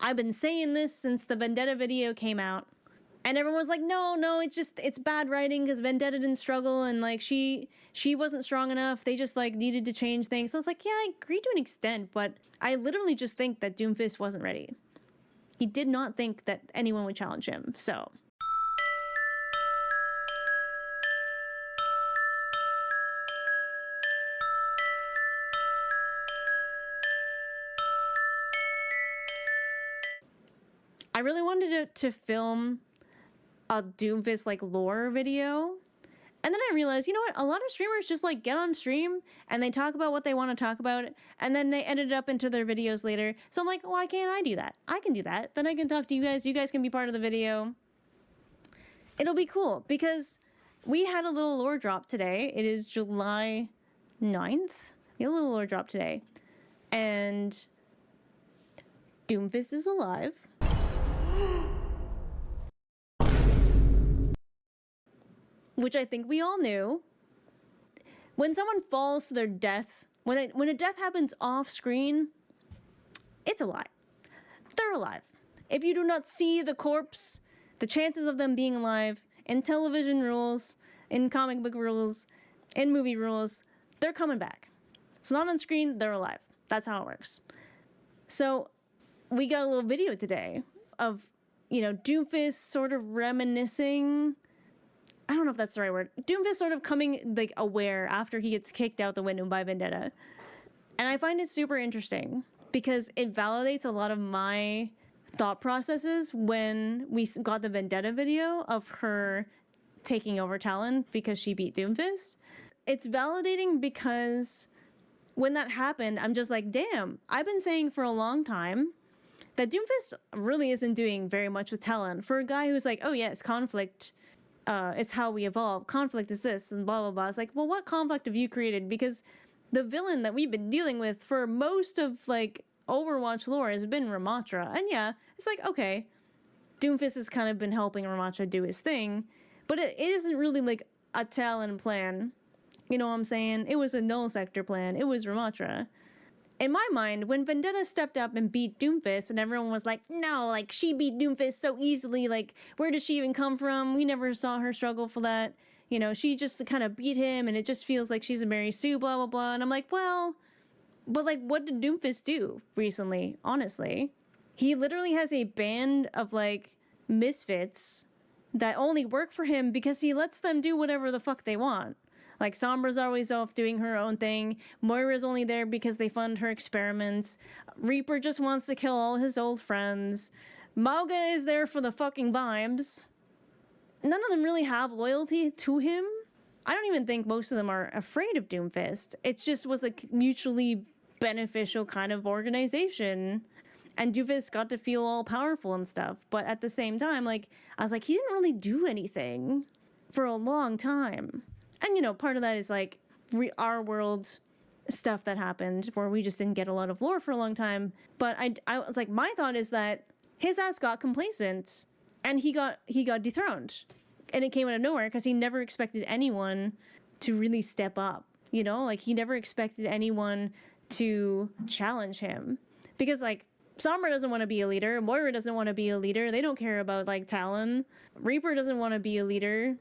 I've been saying this since the Vendetta video came out. And everyone was like, no, it's bad writing because Vendetta didn't struggle and like she wasn't strong enough. They just like needed to change things. So I was like, yeah, I agree to an extent, but I literally just think that Doomfist wasn't ready. He did not think that anyone would challenge him, so. I really wanted to film a Doomfist like lore video, and then I realized, you know what, a lot of streamers just like get on stream and they talk about what they want to talk about and then they edit it up into their videos later. So I'm like, why can't I do that? I can do that. Then I can talk to you guys can be part of the video. It'll be cool because we had a little lore drop today. It is July 9th. We had a little lore drop today and Doomfist is alive. Which I think we all knew. When someone falls to their death, when a death happens off screen, it's a lie. They're alive. If you do not see the corpse, the chances of them being alive in television rules, in comic book rules, in movie rules, they're coming back. It's not on screen, they're alive. That's how it works. So we got a little video today of, you know, Doomfist sort of reminiscing. I don't know if that's the right word. Doomfist sort of coming, like, aware after he gets kicked out the window by Vendetta. And I find it super interesting because it validates a lot of my thought processes when we got the Vendetta video of her taking over Talon because she beat Doomfist. It's validating because when that happened, I'm just like, damn, I've been saying for a long time that Doomfist really isn't doing very much with Talon. For a guy who's like, oh yeah, it's conflict. It's how we evolve. Conflict is this and blah, blah, blah. It's like, well, what conflict have you created? Because the villain that we've been dealing with for most of, like, Overwatch lore has been Ramatra. And yeah, it's like, okay, Doomfist has kind of been helping Ramatra do his thing, but it isn't really, like, a Talon plan. You know what I'm saying? It was a null sector plan. It was Ramatra. In my mind, when Vendetta stepped up and beat Doomfist and everyone was like, no, like, she beat Doomfist so easily, like, where did she even come from? We never saw her struggle for that. You know, she just kind of beat him and it just feels like she's a Mary Sue, blah, blah, blah. And I'm like, well, but, like, what did Doomfist do recently, honestly? He literally has a band of, like, misfits that only work for him because he lets them do whatever the fuck they want. Like, Sombra's always off doing her own thing. Moira's only there because they fund her experiments. Reaper just wants to kill all his old friends. Mauga is there for the fucking vibes. None of them really have loyalty to him. I don't even think most of them are afraid of Doomfist. It just was a mutually beneficial kind of organization. And Doomfist got to feel all powerful and stuff. But at the same time, like, I was like, he didn't really do anything for a long time. And, you know, part of that is, like, our world stuff that happened where we just didn't get a lot of lore for a long time. But I was like, my thought is that his ass got complacent and he got dethroned. And it came out of nowhere because he never expected anyone to really step up. You know, like, he never expected anyone to challenge him. Because, like, Sombra doesn't want to be a leader. Moira doesn't want to be a leader. They don't care about, like, Talon. Reaper doesn't want to be a leader.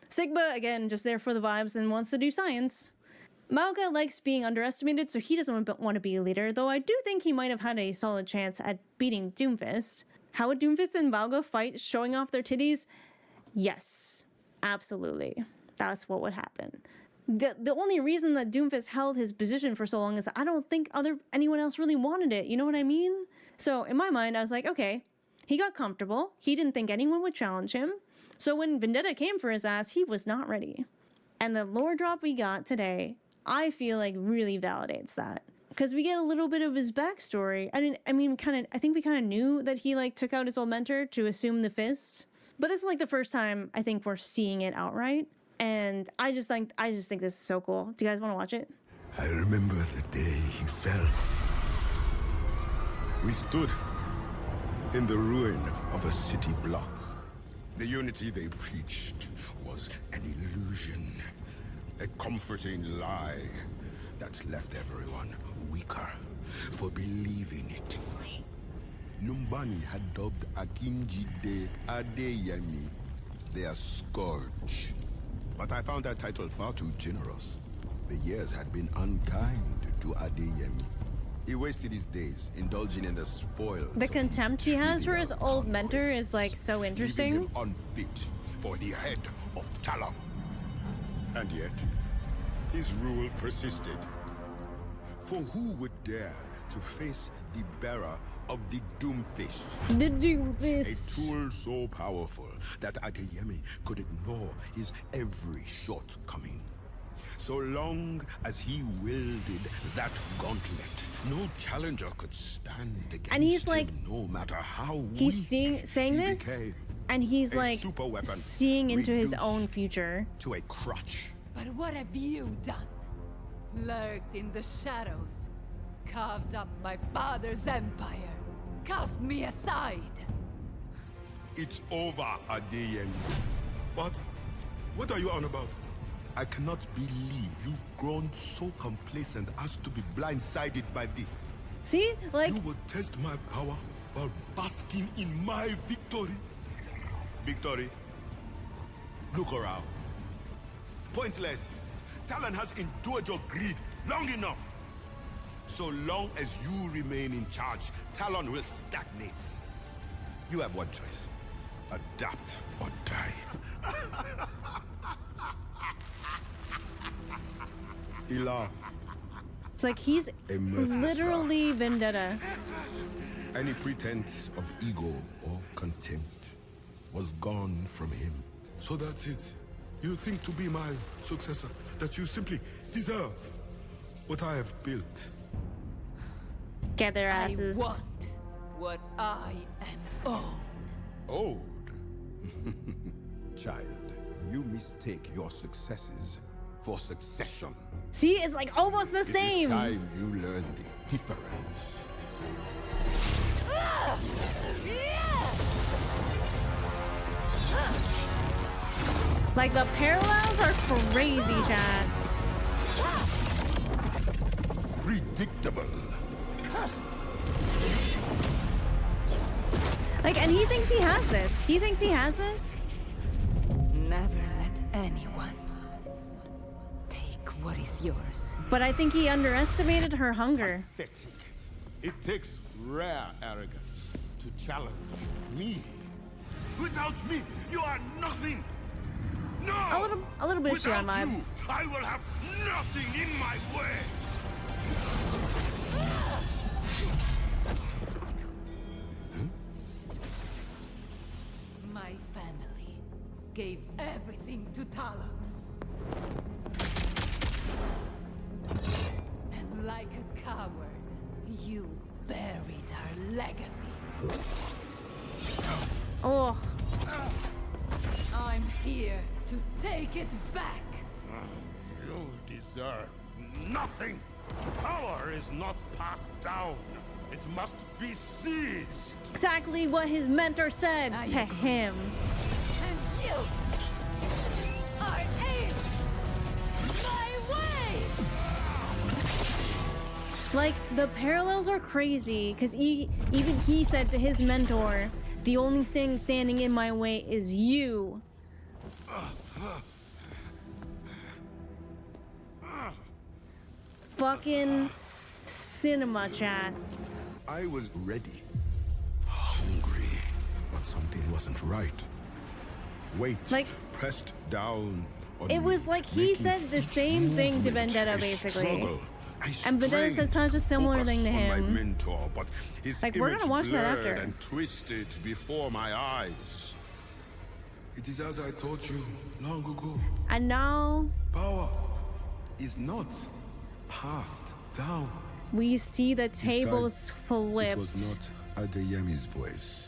Sigma, again, just there for the vibes and wants to do science. Mauga likes being underestimated, so he doesn't want to be a leader, though I do think he might have had a solid chance at beating Doomfist. How would Doomfist and Mauga fight showing off their titties? Yes, absolutely. That's what would happen. The only reason that Doomfist held his position for so long is I don't think anyone else really wanted it, you know what I mean? So in my mind, I was like, okay, he got comfortable. He didn't think anyone would challenge him. So when Vendetta came for his ass, he was not ready. And the lore drop we got today, I feel like really validates that. Because we get a little bit of his backstory. I think we kind of knew that he, like, took out his old mentor to assume the fist. But this is, like, the first time I think we're seeing it outright. And I just think this is so cool. Do you guys want to watch it? I remember the day he fell. We stood in the ruin of a city block. The unity they preached was an illusion, a comforting lie that's left everyone weaker for believing it. Numbani had dubbed Akinjide Adeyemi their scourge. But I found that title far too generous. The years had been unkind to Adeyemi. He wasted his days indulging in the spoils. The of contempt his he has for his trivial old mentor conquests, is like so leaving interesting. him unfit for the head of Talon. And yet, his rule persisted. For who would dare to face the bearer of the Doomfist? The A Doomfist. tool so powerful that Adeyemi could ignore his every shortcoming. So long as he wielded that gauntlet, no challenger could stand against And he's like, him, no matter how He's weak saying he this, became. and he's A like super weapon seeing into his reduced own future. to a crutch. But what have you done? Lurked in the shadows, carved up my father's empire, cast me aside. It's over, Adeyemi. What are you on about? I cannot believe you've grown so complacent as to be blindsided by this. See, like, You would test my power while basking in my victory. Victory? Look around. Pointless. Talon has endured your greed long enough. So long as you remain in charge, Talon will stagnate. You have one choice. Adapt or die. He laughed. it's like he's A mirthless literally Vendetta. Any pretense of ego or contempt was gone from him. So that's it. You think to be my successor, that you simply deserve what I have built. Get their I asses. want what I am owed. Owed? Child, you mistake your successes for succession. See, it's like almost the It is same. time you learn the difference. Like the parallels are crazy, Chad. Predictable. Like, and he thinks he has this. He thinks he has this. Never let anyone take what is yours. But I think he underestimated her hunger. Pathetic. It takes rare arrogance to challenge me. Without me, you are nothing. No! A little bit of Shion Without you, vibes. I will have nothing in my way. My family gave everything to Talon. And like a coward, you buried our legacy. Oh, I'm here to take it back. You deserve nothing. Power is not passed down. It must be seized. exactly what his mentor said I to agree. him. And you are in my way! Like, the parallels are crazy, because even he said to his mentor, the only thing standing in my way is you. Fucking cinema, chat. I was ready. Hungry. But something wasn't right. Weight Like- pressed down on It was me, like he making said the each same thing to movement Vendetta, a basically. struggle. I And Vendetta said strained such a similar focus thing to on my him. mentor, but his Like, we're image gonna watch that blurred after. and twisted before my eyes. It is as I taught you long ago. And now Power is not passed down. we see the time, tables It flipped. was not Adeyemi's voice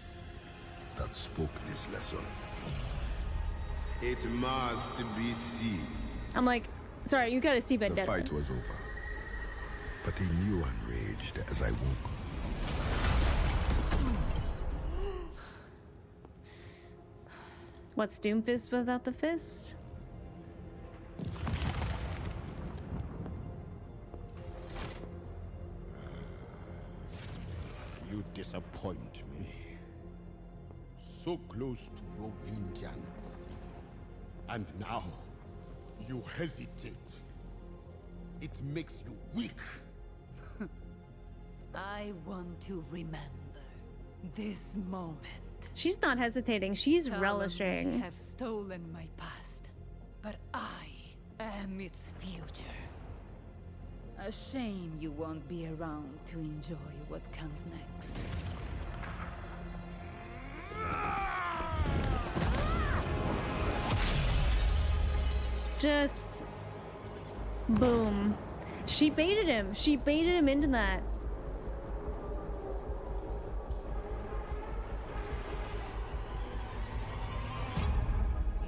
that spoke this lesson. It must be seen. I'm like, sorry, you gotta see The Vendetta. fight was over, but a new one raged as I woke. What's Doomfist without the fist? You disappoint me. So close to your vengeance. And now, you hesitate. It makes you weak. I want to remember this moment. She's not hesitating. She's Talon relishing. may have stolen my past, but I am its future. A shame you won't be around to enjoy what comes next. Just boom. She baited him. She baited him into that.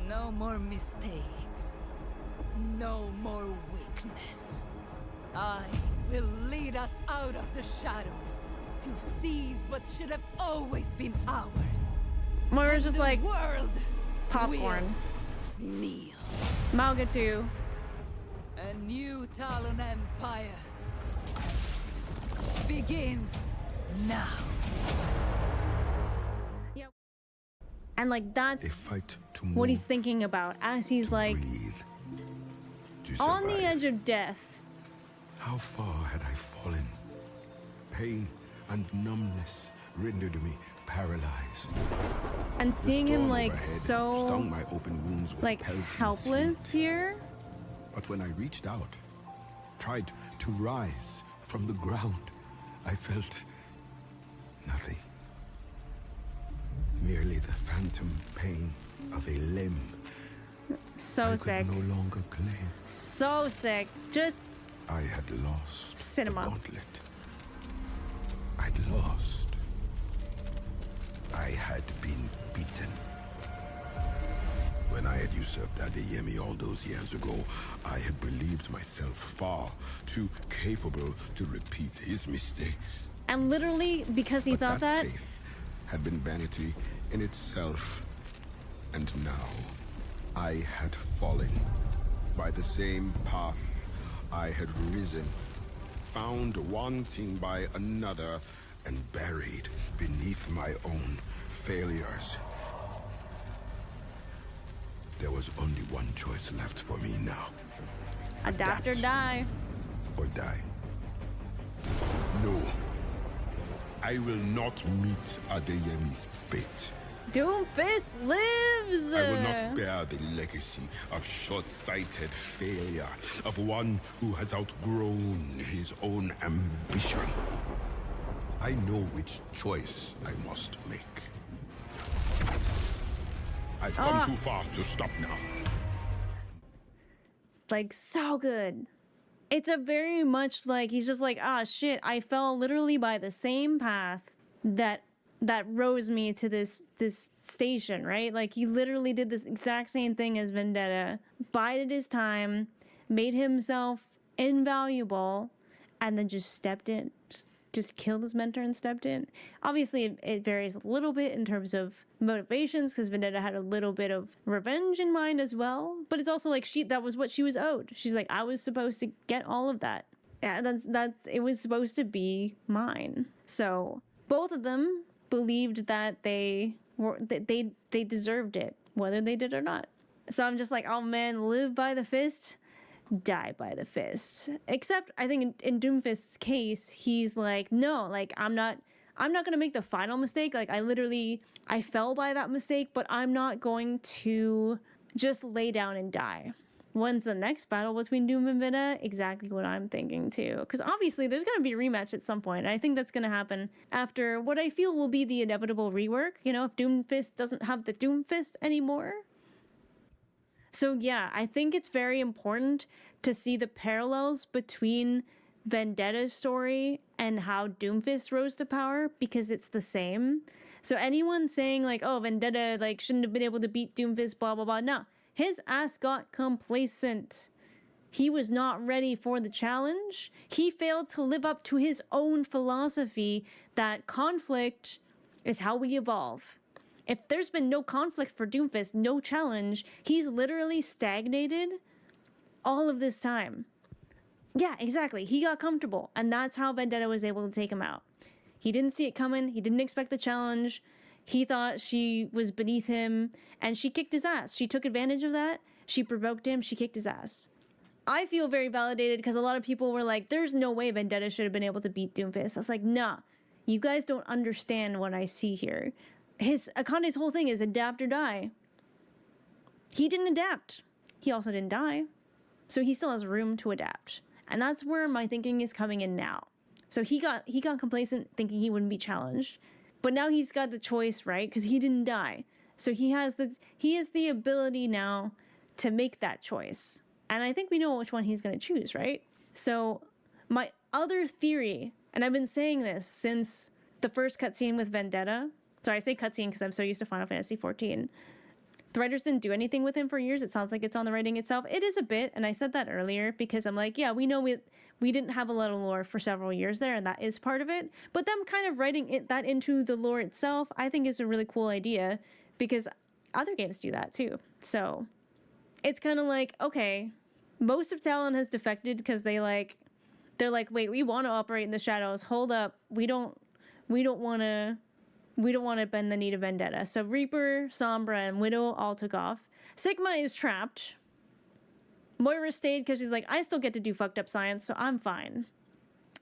No more mistakes. No more weakness. I will lead us out of the shadows to seize what should have always been ours. Moira's just The like world popcorn. will kneel. Malgatu. A new Talon Empire begins now. Yep. And like A that's fight to what he's move, thinking about as he's like breathe, to on the survive. edge of death. How far had I fallen? Pain and numbness rendered me paralyzed. And The seeing him storm like overhead so stung my open wounds with like pelting helpless sleet. here. But when I reached out, tried to rise from the ground, I felt nothing. Merely the phantom pain of a limb So I sick. could no longer claim. So sick. Just I had lost Cinema. the gauntlet. I'd lost. I had been beaten. When I had usurped Adeyemi all those years ago, I had believed myself far too capable to repeat his mistakes. and literally because he But thought that faith had been vanity in itself. And now, I had fallen. By the same path, I had risen, found wanting by another, and buried beneath my own failures. There was only one choice left for me now. adapt or Adapt. die. Or die. No. I will not meet Adeyemi's fate. Doomfist lives. I will not bear the legacy of short-sighted failure, of one who has outgrown his own ambition. I know which choice I must make. I've come too far to stop now. Like so good. It's a very much like he's just like, ah shit, I fell literally by the same path that rose me to this station, right? Like he literally did this exact same thing as Vendetta, bided his time, made himself invaluable, and then just stepped in. Just killed his mentor and stepped in. Obviously, it varies a little bit in terms of motivations because Vendetta had a little bit of revenge in mind as well. But it's also like that was what she was owed. She's like, I was supposed to get all of that. Yeah, it was supposed to be mine. So both of them believed that they deserved it, whether they did or not. So I'm just like, oh man, live by the fist, die by the fist. Except I think in Doomfist's case, he's like, no, like I'm not gonna make the final mistake. Like I fell by that mistake, but I'm not going to just lay down and die. When's the next battle between Doom and Vendetta? Exactly what I'm thinking too. Because obviously there's going to be a rematch at some point. And I think that's going to happen after what I feel will be the inevitable rework. You know, if Doomfist doesn't have the Doomfist anymore. So yeah, I think it's very important to see the parallels between Vendetta's story and how Doomfist rose to power because it's the same. So anyone saying like, oh, Vendetta like shouldn't have been able to beat Doomfist, blah, blah, blah. No. His ass got complacent. He was not ready for the challenge. He failed to live up to his own philosophy that conflict is how we evolve. If there's been no conflict for Doomfist, no challenge, he's literally stagnated all of this time. Yeah, exactly. He got comfortable, and that's how Vendetta was able to take him out. He didn't see it coming. He didn't expect the challenge. He thought she was beneath him, and she kicked his ass. She took advantage of that. She provoked him. She kicked his ass. I feel very validated because a lot of people were like, there's no way Vendetta should have been able to beat Doomfist. I was like, nah, you guys don't understand what I see here. Akande's whole thing is adapt or die. He didn't adapt. He also didn't die. So he still has room to adapt. And that's where my thinking is coming in now. So he got complacent thinking he wouldn't be challenged. But now he's got the choice, right? Because he didn't die. So he has the ability now to make that choice. And I think we know which one he's going to choose, right? So my other theory, and I've been saying this since the first cutscene with Vendetta. Sorry, I say cutscene because I'm so used to Final Fantasy XIV. The writers didn't do anything with him for years. It sounds like it's on the writing itself. It is a bit, and I said that earlier because I'm like, yeah, we know we didn't have a lot of lore for several years there, and that is part of it. But them kind of writing that into the lore itself, I think is a really cool idea because other games do that too. So it's kind of like, okay, most of Talon has defected because they're like, wait, we want to operate in the shadows. Hold up, we don't want to bend the knee to Vendetta. So Reaper, Sombra, and Widow all took off. Sigma is trapped. Moira stayed because she's like, I still get to do fucked up science, so I'm fine.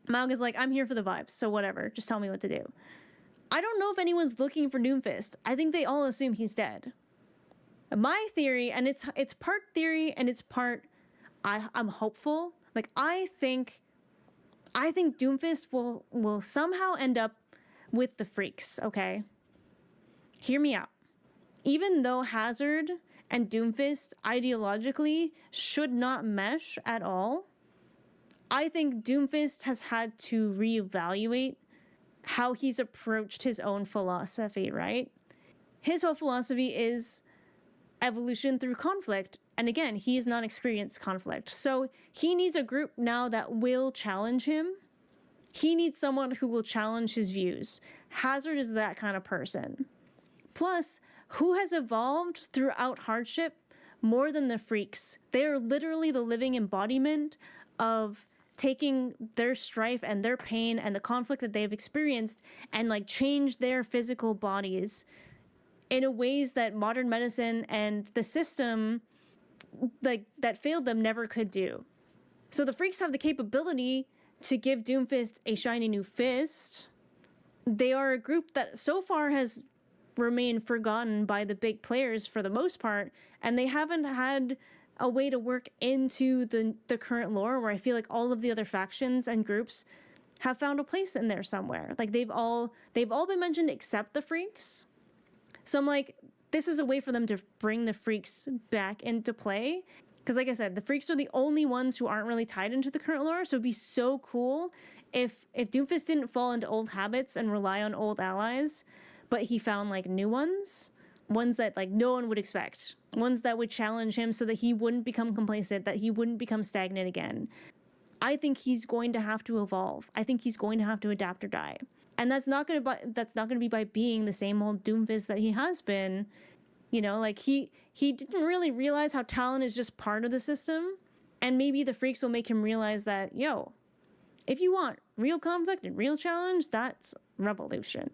Maug is like, I'm here for the vibes, so whatever. Just tell me what to do. I don't know if anyone's looking for Doomfist. I think they all assume he's dead. My theory, and it's part theory and it's part I'm hopeful. Like I think Doomfist will somehow end up with the freaks, okay? Hear me out. Even though Hazard and Doomfist ideologically should not mesh at all, I think Doomfist has had to reevaluate how he's approached his own philosophy, right? His whole philosophy is evolution through conflict. And again, he has not experienced conflict. So he needs a group now that will challenge him. He needs someone who will challenge his views. Hazard is that kind of person. Plus, who has evolved throughout hardship more than the freaks? They are literally the living embodiment of taking their strife and their pain and the conflict that they've experienced and like change their physical bodies in a ways that modern medicine and the system like that failed them never could do. So the freaks have the capability to give Doomfist a shiny new fist. They are a group that so far has remained forgotten by the big players for the most part, and they haven't had a way to work into the current lore where I feel like all of the other factions and groups have found a place in there somewhere. Like they've all been mentioned except the freaks. So I'm like, this is a way for them to bring the freaks back into play. Because like I said, the freaks are the only ones who aren't really tied into the current lore. So it'd be so cool if Doomfist didn't fall into old habits and rely on old allies, but he found like new ones that like no one would expect. Ones that would challenge him so that he wouldn't become complacent, that he wouldn't become stagnant again. I think he's going to have to evolve. I think he's going to have to adapt or die. And that's not going to be by being the same old Doomfist that he has been. You know, like he didn't really realize how Talon is just part of the system. And maybe the freaks will make him realize that, yo, if you want real conflict and real challenge, that's revolution.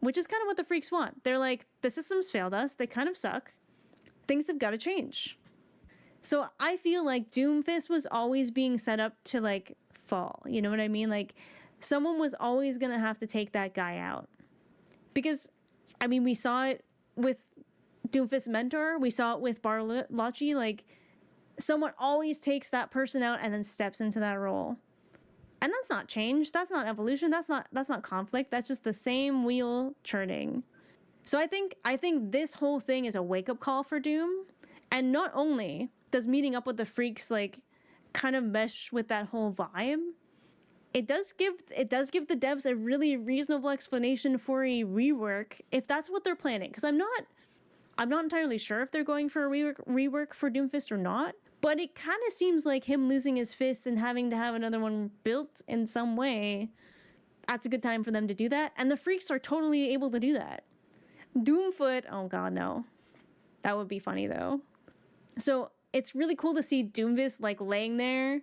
Which is kind of what the freaks want. They're like, the system's failed us. They kind of suck. Things have got to change. So I feel like Doomfist was always being set up to like fall. You know what I mean? Like someone was always going to have to take that guy out. Because, I mean, we saw it with Doomfist's mentor. We saw it with Barlachi. Like someone always takes that person out and then steps into that role. And that's not change. That's not evolution. That's not conflict. That's just the same wheel churning. So I think this whole thing is a wake-up call for Doom. And not only does meeting up with the freaks like kind of mesh with that whole vibe, it does give the devs a really reasonable explanation for a rework if that's what they're planning. Because I'm not entirely sure if they're going for a rework for Doomfist or not. But it kind of seems like him losing his fist and having to have another one built in some way, that's a good time for them to do that. And the freaks are totally able to do that. Doomfoot, oh god, no. That would be funny, though. So it's really cool to see Doomfist, like, laying there,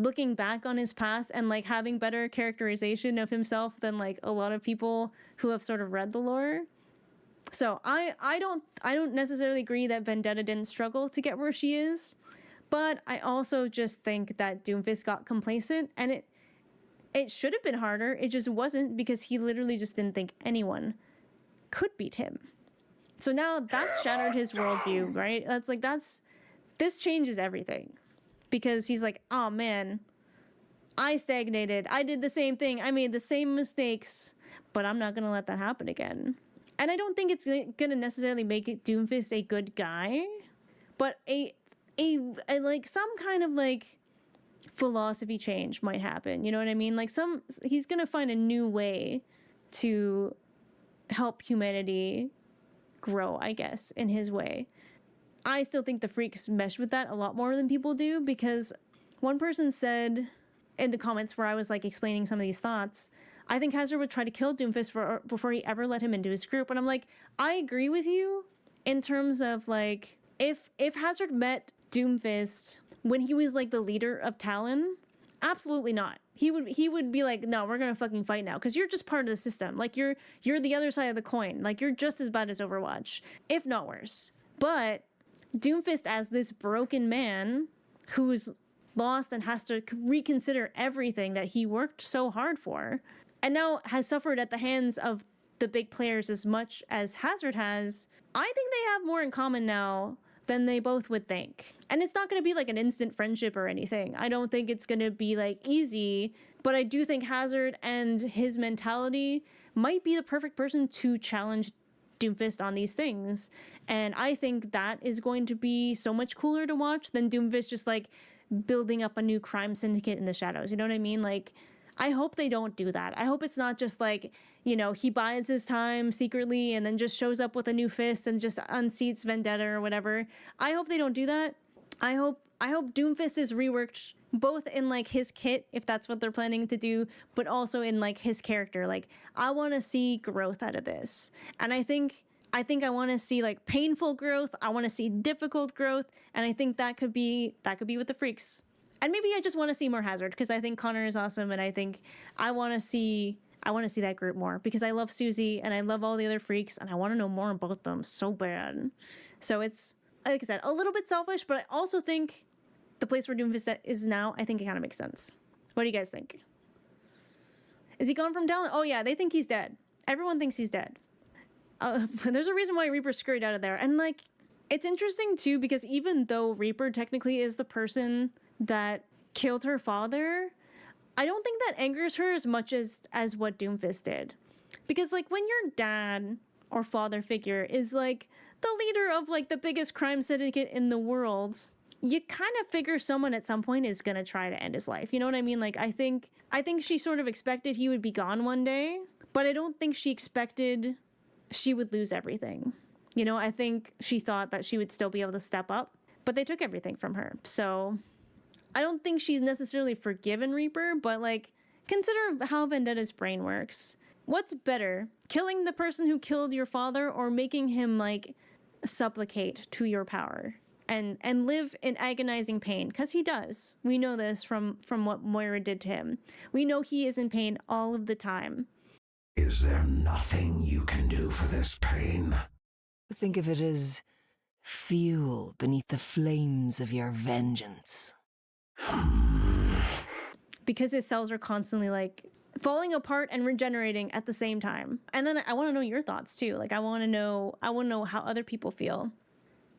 looking back on his past and like having better characterization of himself than like a lot of people who have sort of read the lore. So I don't necessarily agree that Vendetta didn't struggle to get where she is, but I also just think that Doomfist got complacent, and it should have been harder. It just wasn't, because he literally just didn't think anyone could beat him. So now that's shattered his worldview, right? This changes everything, because he's like, oh man, I stagnated. I did the same thing. I made the same mistakes, but I'm not going to let that happen again. And I don't think it's going to necessarily make it Doomfist a good guy, but a like some kind of like philosophy change might happen. You know what I mean? Like he's going to find a new way to help humanity grow, I guess, in his way. I still think the freaks mesh with that a lot more than people do, because one person said in the comments where I was like explaining some of these thoughts, I think Hazard would try to kill Doomfist before he ever let him into his group. And I'm like, I agree with you in terms of like, if Hazard met Doomfist when he was like the leader of Talon, absolutely not. He would be like, no, we're gonna fucking fight now, because you're just part of the system. Like you're the other side of the coin. Like you're just as bad as Overwatch, if not worse. But Doomfist, as this broken man who's lost and has to reconsider everything that he worked so hard for, and now has suffered at the hands of the big players as much as Hazard has, I think they have more in common now than they both would think. And it's not going to be like an instant friendship or anything. I don't think it's going to be like easy, but I do think Hazard and his mentality might be the perfect person to challenge Doomfist on these things. And I think that is going to be so much cooler to watch than Doomfist just like building up a new crime syndicate in the shadows. You know what I mean? Like, I hope they don't do that. I hope it's not just like, you know, he bides his time secretly and then just shows up with a new fist and just unseats Vendetta or whatever. I hope they don't do that. I hope Doomfist is reworked both in like his kit, if that's what they're planning to do, but also in like his character. Like, I want to see growth out of this. And I think I want to see like painful growth. I want to see difficult growth. And I think that could be with the freaks. And maybe I just want to see more Hazard, because I think Connor is awesome, and I think I want to see that group more, because I love Susie and I love all the other freaks, and I want to know more about them so bad. So it's, like I said, a little bit selfish, but I also think the place where Doomfist is now, I think it kind of makes sense. What do you guys think? Is he gone from Talon? Oh yeah, they think he's dead. Everyone thinks he's dead. There's a reason why Reaper scurried out of there. And like, it's interesting too, because even though Reaper technically is the person that killed her father, I don't think that angers her as much as what Doomfist did. Because like, when your dad or father figure is like the leader of like the biggest crime syndicate in the world, you kind of figure someone at some point is gonna try to end his life. You know what I mean? Like, I think she sort of expected he would be gone one day, but I don't think she expected she would lose everything. You know, I think she thought that she would still be able to step up, but they took everything from her. So I don't think she's necessarily forgiven Reaper, but like, consider how Vendetta's brain works. What's better, killing the person who killed your father, or making him like supplicate to your power and live in agonizing pain? Because he does. We know this from what Moira did to him. We know he is in pain all of the time. Is there nothing you can do for this pain? Think of it as fuel beneath the flames of your vengeance. Because his cells are constantly like falling apart and regenerating at the same time. And then I want to know your thoughts too. Like, I want to know how other people feel.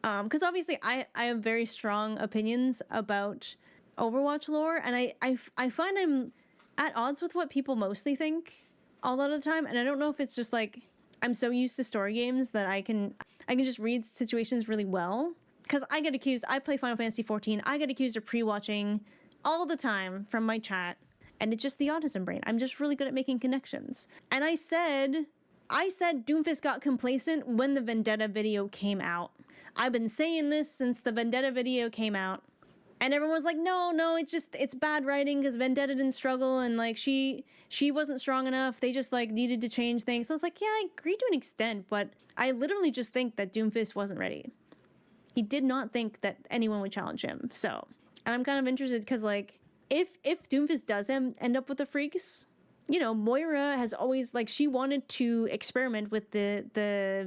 Because obviously I have very strong opinions about Overwatch lore, and I find I'm at odds with what people mostly think a lot of the time. And I don't know if it's just like I'm so used to story games that I can just read situations really well. Because I get accused, I play Final Fantasy XIV, I get accused of pre-watching all the time from my chat, and it's just the autism brain. I'm just really good at making connections. And I said Doomfist got complacent when the Vendetta video came out. I've been saying this since the Vendetta video came out, and everyone was like, no, it's bad writing because Vendetta didn't struggle, and like she wasn't strong enough. They just like needed to change things. So I was like, yeah, I agree to an extent, but I literally just think that Doomfist wasn't ready. He did not think that anyone would challenge him. So, and I'm kind of interested because like if Doomfist does end up with the freaks, you know, Moira has always, like, she wanted to experiment with the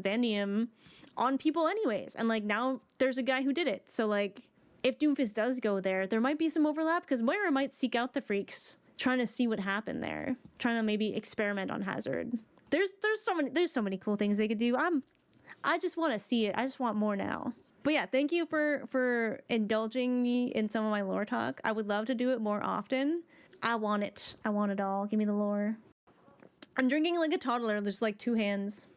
Vandium on people anyways. And, like, now there's a guy who did it. So, like, if Doomfist does go there, there might be some overlap because Moira might seek out the freaks, trying to see what happened there, trying to maybe experiment on Hazard. There's so many cool things they could do. I just want to see it. I just want more now. But yeah, thank you for indulging me in some of my lore talk. I would love to do it more often. I want it. I want it all. Give me the lore. I'm drinking like a toddler. There's like 2 hands.